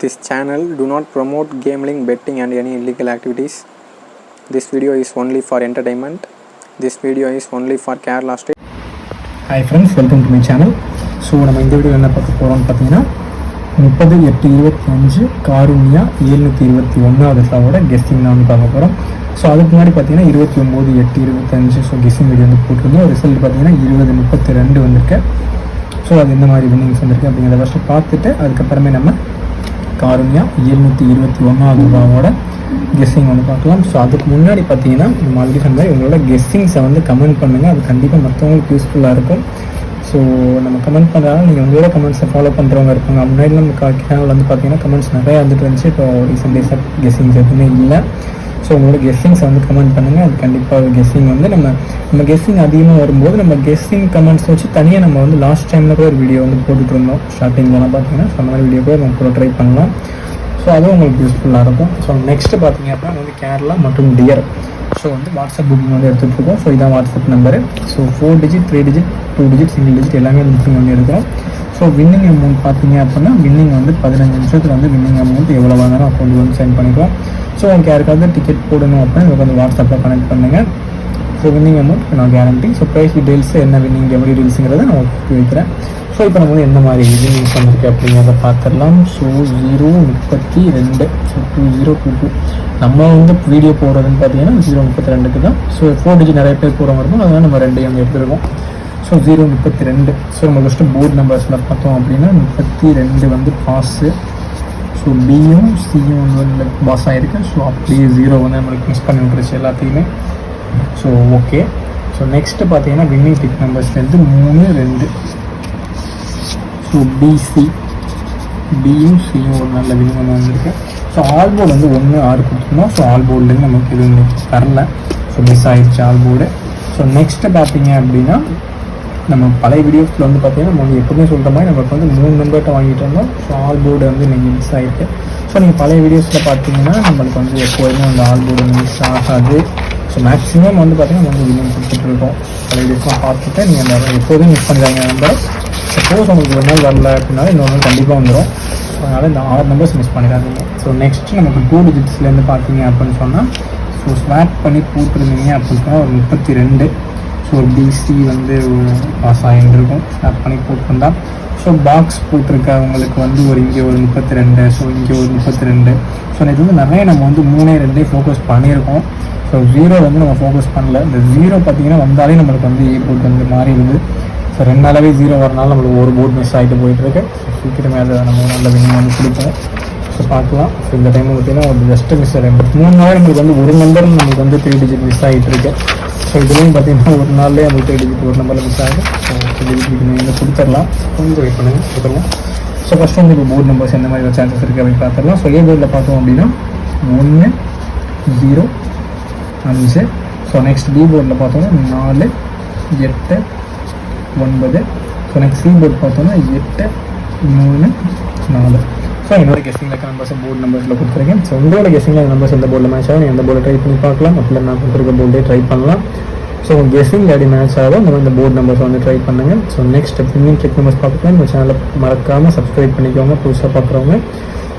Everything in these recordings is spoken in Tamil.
This channel do not promote gambling, betting and any illegal activities. This video is only for entertainment. This video is only for Kerala state. Hi friends, welcome to my channel. So நம்ம இந்த வீடியோ என்ன பார்க்க போகிறோம்னு பார்த்தீங்கன்னா 30/8/25 காருண்யா 721வது ட்ராவோட கெஸ்ஸிங் தான் வந்து பார்க்க போகிறோம். ஸோ அதுக்கு முன்னாடி பார்த்தீங்கன்னா 29/8/25 ஸோ கெஸ்ஸிங் வீடியோ வந்து போட்டிருந்தோம். ரிசல்ட் பார்த்தீங்கன்னா 20/32 வந்திருக்கு. ஸோ அது எந்த மாதிரி வின்னிங்ஸ் வந்திருக்கு அப்படிங்கிறத ஃபஸ்ட்டு பார்த்துட்டு அதுக்கப்புறமே நம்ம காருண்யா 721வது ட்ராவோட கெஸ்ஸிங் வந்து பார்க்கலாம். ஸோ அதுக்கு முன்னாடி பார்த்தீங்கன்னா நம்ம ஆல்ரெடி சொன்ன உங்களோட கெஸ்ஸிங்ஸை வந்து கமெண்ட் பண்ணுங்கள். அது கண்டிப்பாக மற்றவங்களுக்கு யூஸ்ஃபுல்லாக இருக்கும். ஸோ நம்ம கமெண்ட் பண்ணுறாங்க, நீங்கள் உங்களோட கமெண்ட்ஸை ஃபாலோ பண்ணுறவங்க இருப்பாங்க. முன்னாடி நம்ம சேனல் வந்து பார்த்தீங்கன்னா கமெண்ட்ஸ் நிறையா வந்துட்டு இருந்துச்சு. இப்போ ரீசெண்ட் டேஸாக கெஸ்ஸிங்ஸ் எதுவுமே இல்லை. ஸோ உங்களோட கெஸ்ஸிங்ஸை வந்து கமெண்ட் பண்ணுங்கள். அது கண்டிப்பாக கெஸ்ஸிங் வந்து நம்ம கெஸ்ஸிங் அதிகமாக வரும்போது நம்ம கெஸ்ஸிங் கமெண்ட்ஸ் வச்சு தனியாக நம்ம வந்து லாஸ்ட் டைமில் கூட ஒரு வீடியோ வந்து போட்டுட்டு இருந்தோம். ஸ்டார்டிங்லாம் பார்த்தீங்கன்னா அந்த மாதிரி வீடியோ கூட நம்ம கூட ட்ரை பண்ணலாம். ஸோ அதுவும் உங்களுக்கு யூஸ்ஃபுல்லாக இருக்கும். ஸோ நெக்ஸ்ட்டு பார்த்தீங்க அப்படின்னா வந்து கேரளா மற்றும் டியர் ஸோ வந்து வாட்ஸ்அப் புக்கிங் வந்து எடுத்துகிட்டு இருக்கோம். ஸோ இதான் WhatsApp number. So 4 digit 3 digit 2 digit single digit எல்லாமே புக்கிங் வந்து எடுக்கிறோம். ஸோ வின்னிங் அமௌண்ட் பார்த்தீங்க அப்படின்னா வின்னிங் வந்து 15 நிமிஷத்தில் வந்து வின்னிங் அமௌண்ட் எவ்வளோ வாங்கினாலும் அக்கௌண்ட் வந்து சென்ட் பண்ணிக்கலாம். ஸோ உங்களுக்கு யாருக்காவது டிக்கெட் போடணும் அப்படின்னா உங்களுக்கு வந்து வாட்ஸ்அப்பில் கனெக்ட் பண்ணுங்கள். ஸோ வின்னிங் அமௌண்ட் நான் கேரண்டி. ஸோ ப்ரைஸ் டீடைல்ஸ் என்ன வின்னிங் எப்படி டீல்ஸுங்கிறத நான் ஒப்பி வைக்கிறேன். ஸோ இப்போ நம்ம வந்து எந்த மாதிரி வின்னிங்ஸ் வந்திருக்கு அப்படிங்கிறத பார்த்துடலாம். ஸோ 0:32 ஸோ 2022 நம்ம வந்து வீடியோ போடுறதுன்னு பார்த்தீங்கன்னா 0:32க்கு தான். ஸோ 4 டிஜிட் நிறைய பேர் போகிறவங்க இருக்கும், அதனால் நம்ம 2 வந்து எடுத்துருக்கோம். ஸோ 0:32 ஸோ நம்ம ஃபஸ்ட்டு போர்டு நம்பர்ஸில் பார்த்தோம் அப்படின்னா 32 வந்து பாஸு. ஸோ பியும் சியும் வந்து பாஸ் ஆகிருக்கு. ஸோ அப்படியே 0 வந்து நம்மளுக்கு மிஸ் பண்ணி விட்டுருச்சு எல்லாத்தையுமே. So okay. ஸோ நெக்ஸ்ட்டு பார்த்தீங்கன்னா வின்னிங் டிக் நம்பர்ஸ்லேருந்து 3, 2 ஸோ பிசி பியும் சியும் ஒரு நல்ல வின்னிங் வந்து வந்திருக்கு. ஸோ ஆல் போர்டு வந்து 1, 6 கொடுத்துருந்தோம். ஸோ ஆல் போர்டுலேருந்து நமக்கு இது தரல. ஸோ மிஸ் ஆகிடுச்சு ஆல் போர்டு. ஸோ நெக்ஸ்ட்டு பார்த்தீங்க அப்படின்னா நம்ம பழைய வீடியோஸில் வந்து பார்த்தீங்கன்னா நம்ம வந்து எப்போதுமே சொல்கிற மாதிரி நமக்கு வந்து 3 நம்பர்கிட்ட வாங்கிட்டு இருந்தோம். ஸோ ஆல் போர்டு வந்து நீங்கள் மிஸ் ஆகிருக்கு. ஸோ நீங்கள் பழைய வீடியோஸில் பார்த்தீங்கன்னா நம்மளுக்கு வந்து எப்போதுமே அந்த ஆல் போர்டு மிஸ் ஆகாது. ஸோ மேக்ஸிமம் வந்து பார்த்தீங்கன்னா நம்ம வந்து வின்னிங் கொடுத்துட்ருக்கோம். பழைய வீடியோஸ்லாம் பார்த்துட்டு நீங்கள் அந்த எப்போதும் மிஸ் பண்ணிடுறாங்க நம்பர். சப்போஸ் உங்களுக்கு ஒரு நாள் வரல அப்படின்னாலும் இன்னொரு நாள் கண்டிப்பாக வந்துடும். ஸோ அதனால் இந்த 6 நம்பர்ஸ் மிஸ் பண்ணிடாதீங்க. ஸோ நெக்ஸ்ட்டு நமக்கு 2 டிஜிட்ஸ்லேருந்து பார்த்தீங்க அப்படின்னு சொன்னால் ஸோ ஸ்வாப் பண்ணி போட்டிருந்தீங்க அப்படின்னு சொன்னால் ஒரு 32 ஸோ பிசி வந்து பாஸ் ஆகிருக்கும் ஸ்வாப் பண்ணி போட்டிருந்தா. ஸோ பாக்ஸ் போட்டிருக்கவங்களுக்கு வந்து இங்கே ஒரு 32 ஸோ இங்கே ஒரு 32 ஸோ இது வந்து நிறைய நம்ம வந்து 3, 2 ஃபோக்கஸ் பண்ணியிருக்கோம். ஸோ 0 வந்து நம்ம ஃபோக்கஸ் பண்ணல. இந்த 0 பார்த்தீங்கன்னா வந்தாலே நம்மளுக்கு வந்து ஏ போர்ட் வந்து மாறிடுது. ஸோ 2 நாளாகவே 0 வரனால நம்மளுக்கு ஒரு போர்டு மிஸ் ஆகிட்டு போயிட்டுருக்கு. ஸோ சீக்கிரமே அதை நம்ம நல்ல வின்னிங் வந்து கொடுப்போம். ஸோ பார்க்கலாம். ஸோ இந்த டைம் பார்த்தீங்கன்னா ஒரு ஜஸ்ட்டு மிஸ் ஆகிடும். 3 நாள் நம்மளுக்கு வந்து ஒரு நம்பர் நம்மளுக்கு வந்து 3 டிஜிட் மிஸ் ஆகிட்டு இருக்கு. ஸோ இதுலேயும் பார்த்தீங்கன்னா ஒரு நாள்லேயே நம்மளுக்கு 3 டிஜிட் ஒரு நம்பரில் மிஸ் ஆகிடும். ஸோ 3 டிஜிட் நீங்கள் வந்து கொடுத்துடலாம். கொஞ்சம் வெயிட் பண்ணுங்கள், கொடுத்துடலாம். ஸோ ஃபஸ்ட்டு வந்து இப்போ போர்டு நம்பர்ஸ் எந்த மாதிரி சான்சஸ் இருக்குது அப்படின்னு பார்த்துடலாம். ஸோ ஏ போர்டில் பார்த்தோம் அப்படின்னா 1, 0, 5. ஸோ நெக்ஸ்ட் பி போர்டில் பார்த்தோம்னா 4, 8, 9. ஸோ நெக்ஸ்ட் சி போர்டு பார்த்தோம்னா 8, 3, 4. ஸோ என்னோட கெஸ்ஸிங்கில் இருக்க நம்பர்ஸ் போர்டு நம்பர்ஸில் கொடுத்துருக்கேன். ஸோ உங்களோட கெஸ்ஸிங்கில் நம்பர்ஸ் எந்த போர்டில் மேட்ச் ஆகும் எந்த போர்டில் ட்ரை பண்ணி பார்க்கலாம். அப்படிலாம் நான் கொடுத்துருக்க போர்டே ட்ரை பண்ணலாம். ஸோ கெஸ்ஸிங் எப்படி மேட்ச் ஆகும் இந்த போர்டு நம்பர்ஸ் வந்து ட்ரை பண்ணுங்கள். So next winning trick numbers பார்க்கலாம். இந்த சேனலை மறக்காமல் சப்ஸ்கிரைப் பண்ணிக்கோங்க புதுசாக பார்க்குறவங்க.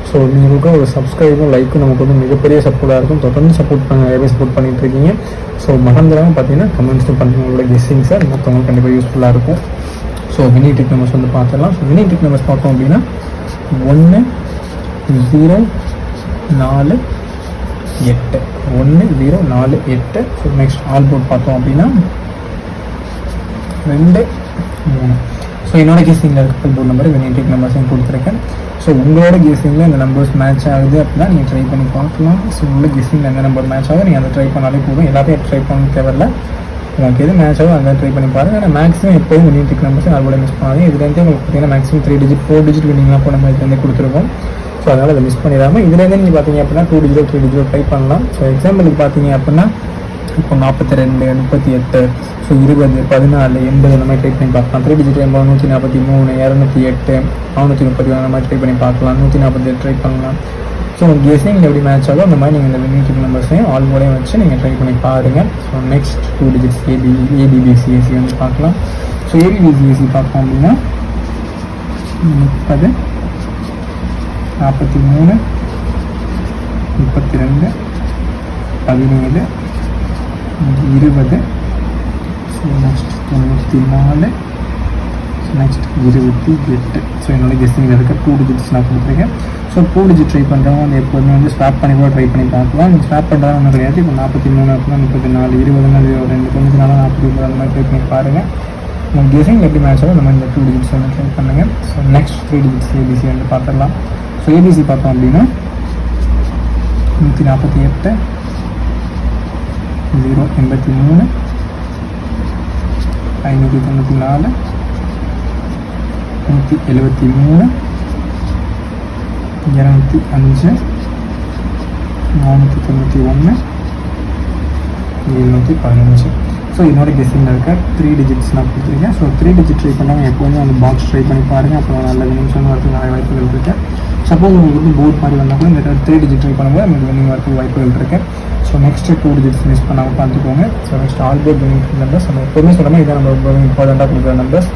ஸோ உங்களுக்கு ஒரு சப்ஸ்கிரைபும் லைக்கும் நமக்கு வந்து மிகப்பெரிய சப்போர்ட்டாக இருக்கும். தொடர்ந்து சப்போர்ட் பண்ண நிறைய சப்போர்ட் பண்ணிகிட்டு இருக்கீங்க. ஸோ மறந்துடாமல் பார்த்தீங்கன்னா கமெண்ட்ஸும் பண்ணுங்க. உங்களோட கெஸ்ஸிங்ஸை மற்றவங்களுக்கு கண்டிப்பாக யூஸ்ஃபுல்லாக இருக்கும். ஸோ வின்னிங் ட்ரிக் நம்பர்ஸ் வந்து பார்த்துடலாம். ஸோ வின்னிங் ட்ரிக் நம்பர்ஸ் பார்த்தோம் அப்படின்னா 1, 0, 4, 8 1, 0, 4, 8. ஸோ நெக்ஸ்ட் ஆல் போர்ட் பார்த்தோம் அப்படின்னா 2, 3. ஸோ என்னோட கெஸ்ஸிங்கில் இருக்க போர்டு நம்பர் வின்னிங் ட்ரிக் நம்பர்ஸையும் கொடுத்துருக்கேன். ஸோ உங்களோட கெஸ்ஸிங்கில் இந்த நம்பர்ஸ் மேட்ச் ஆகுது அப்படின்னா நீங்கள் ட்ரை பண்ணி பார்க்கலாம். ஸோ உங்களோட கெஸ்ஸிங்கில் எந்த நம்பர் மேட்ச் ஆகும் நீங்கள் அதை ட்ரை பண்ணாலே போதும். எல்லாத்தையும் ட்ரை பண்ண தேவையில்ல. உங்களுக்கு எது மேட்ச் ஆகும் அதை ட்ரை பண்ணி பாருங்கள். ஆனால் மேக்ஸிமம் எப்போயும் வின்னிங் ட்ரிக் நம்பர்ஸ் அதோட மிஸ் பண்ணாதீங்க. இதுலேருந்து உங்களுக்கு பார்த்தீங்கன்னா மேக்ஸிமம் 3 டிஜிட் 4 டிஜிட் வின்னிங்லாம் போன மாதிரி இதுலேருந்து கொடுத்துருக்கோம். ஸோ அதனால் அதை மிஸ் பண்ணிடாமல் இதுலேருந்து நீங்கள் பார்த்தீங்க அப்படின்னா 2 டிஜிட் 3 டிஜிட் ட்ரை பண்ணலாம். ஸோ எக்ஸாம்பிளுக்கு பார்த்தீங்க அப்படின்னா இப்போ 42, 38, ஸோ 20, 14, 80 அந்த மாதிரி ட்ரை பண்ணி பார்க்கலாம். 3 டிஜிட் 143, 208, 430 அந்த மாதிரி ட்ரை பண்ணி பார்க்கலாம். 148 ட்ரை பண்ணலாம். ஸோ உங்கள் கெஸ்ஸிங் எப்படி மேட்ச் ஆகும் அந்த மாதிரி நீங்கள் இந்த வின்னிங் ட்ரிக் நம்பர்ஸையும் ஆல் போர்டையும் வச்சு நீங்கள் ட்ரை பண்ணி பாருங்கள். ஸோ நெக்ஸ்ட் 2 டிஜிட்ஸ் ஏபிபிசிஎஸ்சி வந்து பார்க்கலாம். ஸோ ஏபிபிசிஎஸ்சி பார்த்தோம் அப்படின்னா 30, 43 32 17 20. So next 94, next 28. ஸோ என்னோட கெஸ்ஸிங்கில் இருக்க 2 டிஜிட்ஸ் நான் கொடுத்துருக்கேன். ஸோ 2 டிஜிட் ட்ரை பண்ணுறவங்க வந்து எப்போதுமே வந்து ஸ்டாப் பண்ணி கூட ட்ரை பண்ணி பார்க்கலாம். நீங்கள் ஸ்டாப் பண்ணுறதா ஒன்றும் கிடையாது. இப்போ 43 அப்படின்னா 34, 20 2 24 44 அந்த மாதிரி ட்ரை பண்ணி பாருங்கள். உங்கள் கெஸ்ஸிங் எப்படி மேட்ச் ஆகும் அந்த மாதிரி இந்த 2 டிஜிட்ஸ் வந்து ட்ரை பண்ணுங்கள். ஸோ நெக்ஸ்ட் 3 டிஜிட்ஸ் ஏபிசி வந்து பார்த்துடலாம். ஸோ ஏபிசி பார்த்தோம் அப்படின்னா 148 083 594 173 205 491 715. ஸோ என்னோட கெஸ்ஸிங்கில் இருக்க 3 டிஜிட்ஸ் நான் கொடுத்துருக்கேன். ஸோ 3 டிஜிட் ட்ரை பண்ணாமல் எப்போதுமே அந்த பாக்ஸ் ட்ரை பண்ணி பாருங்கள். அப்புறம் நல்ல நிமிஷம் வரதுக்கு நிறைய வாய்ப்புகள் இருக்குது. சப்போஸ் உங்களுக்கு வந்து போர்ட் மாதிரி வந்தால் கூட இந்த 3 டிஜிட் ட்ரை பண்ணும்போது உங்களுக்கு வின்னிங் வரதுக்கு வாய்ப்புகள் இருக்குது. ஸோ நெக்ஸ்ட்டு 2 டிஜிட்ஸ் மிஸ் பண்ணாமல் பார்த்துக்கோங்க. So next all board winning numbers நம்ம எப்போதுமே சொல்லாமல் இதான் நம்ம ரொம்ப இம்பார்ட்டண்ட்டாக கொடுக்குற நம்பர்ஸ்.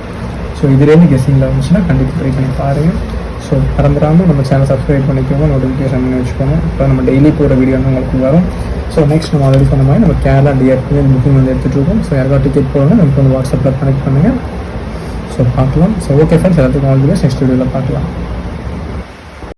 ஸோ இதுலேருந்து கெஸ்ஸிங்கில் இருந்துச்சுன்னா கண்டிப்பாக ட்ரை பண்ணி பாருங்கள். ஸோ மறந்துடாமல் நம்ம சேனல் சப்ஸ்கிரைப் பண்ணிக்கோங்க, நோட்டிஃபிகேஷன் பண்ணி வச்சுக்கோங்க. இப்போ நம்ம டெய்லி போகிற வீடியோ வந்து உங்களுக்கு வரும். ஸோ நெக்ஸ்ட் நம்ம ஆல்ரெடி சொன்ன மாதிரி நம்ம கேரளா டிஆர்பி புக்கிங் வந்து எடுத்துகிட்டு இருக்கோம். ஸோ யாருக்கா டிக்கெட் போகணும் நமக்கு வந்து வாட்ஸ்அப்பில் கனெக்ட் பண்ணுங்கள். ஸோ பார்க்கலாம். ஸோ ஓகே ஃப்ரெண்ட்ஸ், எல்லாத்துக்கும் ஆல் தி பெஸ்ட். நெக்ஸ்ட் வீடியோவில் பார்க்கலாம்.